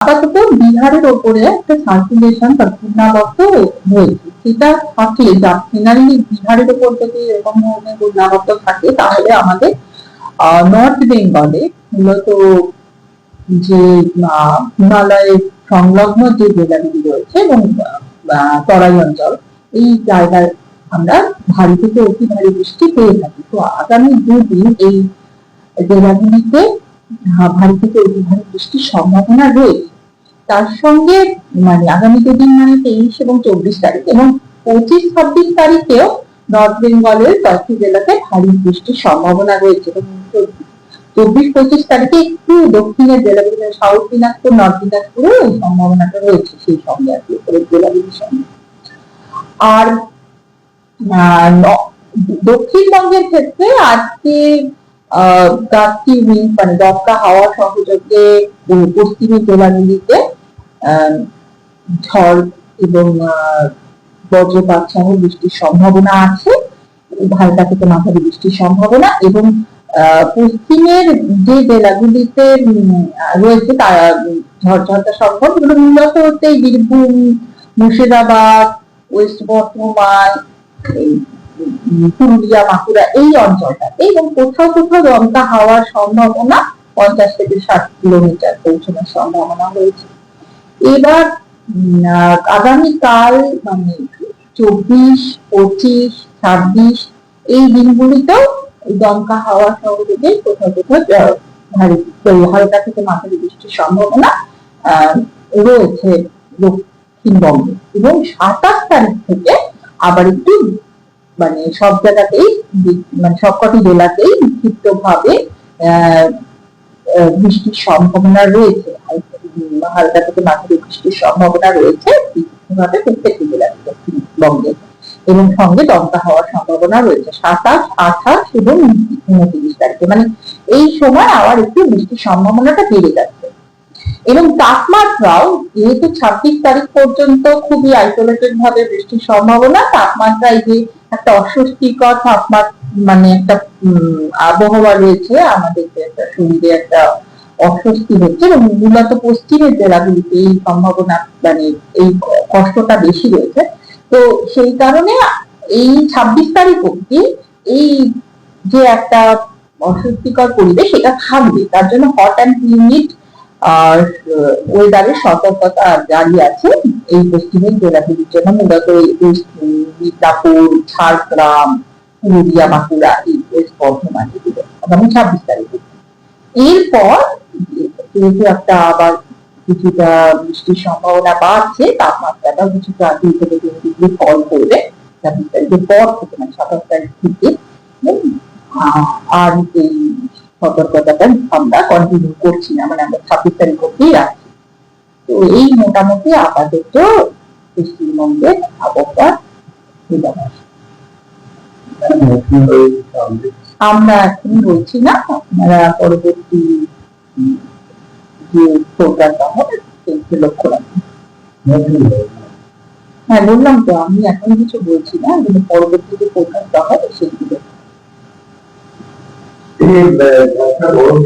আপাতত বিহারের ওপরে একটা সার্কুলেশন বা ঘূর্ণাবর্ত হয়েছে, সেটা থাকলে জেনারেলি বিহারের ওপর যদি এরকম ধরনের ঘূর্ণাবর্ত থাকে তাহলে আমাদের নর্থ বেঙ্গলে মূলত যে হিমালয়ের সংলগ্ন যে জেলাগুলি রয়েছে এবং তরাই অঞ্চল, এই জায়গায় আমরা ভারী থেকে অতি ভারী বৃষ্টি পেয়ে থাকি। তো আগামী দুদিন এই জেলাগুলিতে ভারী থেকে অতি ভারী বৃষ্টির সম্ভাবনা রয়েছে। তার সঙ্গে মানে আগামী দুদিন মানে 23 এবং 24 তারিখ এবং 25-26 তারিখেও নর্থ বেঙ্গলের কয়েকটি জেলাতে ভারী বৃষ্টির সম্ভাবনা রয়েছে। এবং 24-25 তারিখে একটু দক্ষিণের জেলাগুলি সাউথ দিনাজপুর, নর্থ দিনাজপুরে এই সম্ভাবনাটা রয়েছে সেই সঙ্গে আর কি উপরের জেলাগুলির সঙ্গে। আর দক্ষিণবঙ্গের ক্ষেত্রে আজকে গাছটি উইন্ড মানে দমকা হাওয়া সহযোগে পশ্চিমী জেলাগুলিতে ঝড় এবং বজ্রপাত সহ বৃষ্টির সম্ভাবনা আছে, হালকা থেকে মাঝারি বৃষ্টির সম্ভাবনা। এবং পশ্চিমের যে জেলাগুলিতে রয়েছে তারা ঝড়ঝড়টা সম্ভব, এগুলো মূলত হচ্ছে বীরভূম, মুর্শিদাবাদ, ওয়েস্ট বর্ধমান, পুরুলিয়া, বাঁকুড়া এই অঞ্চলটাতে, এবং কোথাও কোথাও দমকা হাওয়ার সম্ভাবনা 50 থেকে 60 কিলোমিটার পৌঁছানোর সম্ভাবনা রয়েছে। এবার আগামীকাল মানে 24, 25, 26 এই দিনগুলিতেও দমকা হাওয়া সহযোগে কোথাও কোথাও হালকা থেকে মাঝারি বৃষ্টির সম্ভাবনা রয়েছে দক্ষিণবঙ্গে। এবং 27 তারিখ থেকে আবার একটু মানে সব জায়গাতেই মানে সবকটি জেলাতেই বিক্ষিপ্ত ভাবে বৃষ্টির সম্ভাবনা রয়েছে, হালকা থেকে মাঝারি বৃষ্টির সম্ভাবনা রয়েছে বিক্ষিপ্তভাবে প্রত্যেকটি জেলাতে দক্ষিণবঙ্গে। এবং সঙ্গে দমকা হওয়ার সম্ভাবনা রয়েছে 27, 28 এবং 29 তারিখে। মানে এই সময় আবার একটু বৃষ্টির সম্ভাবনাটা বেড়ে যাচ্ছে। এবং তাপমাত্রাও যেহেতু 26 তারিখ পর্যন্ত খুবই আইসোলেটেড ভাবে বৃষ্টির সম্ভাবনা, তাপমাত্রায় যে একটা অস্বস্তিকর তাপমাত্রা মানে একটা আবহাওয়া রয়েছে, আমাদের একটা শরীরে একটা অস্বস্তি হচ্ছে এবং মূলত পশ্চিমের জেলাগুলিতে এই সম্ভাবনা মানে এই কষ্টটা বেশি রয়েছে। তো সেই কারণে এই 26 তারিখ অব্দি এই যে একটা অস্বস্তিকর পরিবেশ সেটা থাকবে, তার জন্য হট অ্যান্ড হিউমিড ওয়েদারের সতর্কতা জারি আছে এই পশ্চিমের জেলাগুলির জন্য, মূলত মিদনাপুর, ঝাড়গ্রাম, পুরুলিয়া, বাঁকুড়া, এই ওয়েস্ট বর্ধমান এগুলো আগামী 26 তারিখে। এরপর যেহেতু একটা আবার কিছুটা বৃষ্টির সম্ভাবনা বাড়ছে, তাপমাত্রাটা কিছুটা 2 থেকে 3 ডিগ্রি ফল করবে 26 তারিখের পর থেকে, মানে 27 তারিখ থেকে। আর এই সতর্কতাটা আমরা কন্টিনিউ করছি না, মানে আমরা 26 তারিখ অব্দি রাখছি। তো এই মোটামুটি আপাতত পশ্চিমবঙ্গের আবহাওয়া পূর্বাভাস। আমরা এখন বলছি না, আপনারা পরবর্তী যে প্রোগ্রামটা হবে সেটা লক্ষ্য রাখবেন। হ্যাঁ বললাম তো, আমি এখন কিছু বলছি না, কিন্তু পরবর্তী যে প্রোগ্রামটা হবে সেগুলো